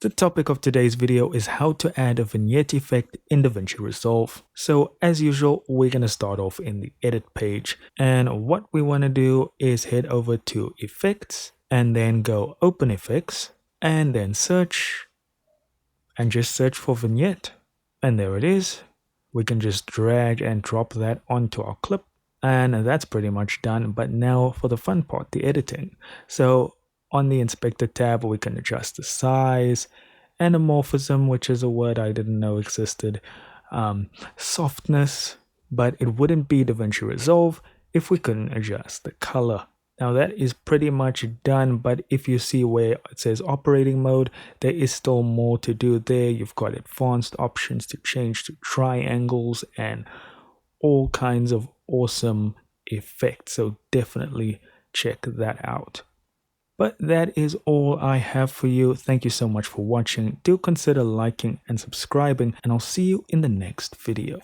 The topic of today's video is how to add a vignette effect in Davinci Resolve. So as usual, we're going to start off in the edit page, and what we want to do is head over to effects and then go open effects and then search and just search for vignette, and there it is. We can just drag and drop that onto our clip, and that's pretty much done. But now for the fun part, the editing. So on the inspector tab, we can adjust the size, anamorphism, which is a word I didn't know existed, softness, but it wouldn't be DaVinci Resolve if we couldn't adjust the color. Now that is pretty much done, but if you see where it says operating mode, there is still more to do there. You've got advanced options to change to triangles and all kinds of awesome effects, so definitely check that out. But that is all I have for you. Thank you so much for watching. Do consider liking and subscribing, and I'll see you in the next video.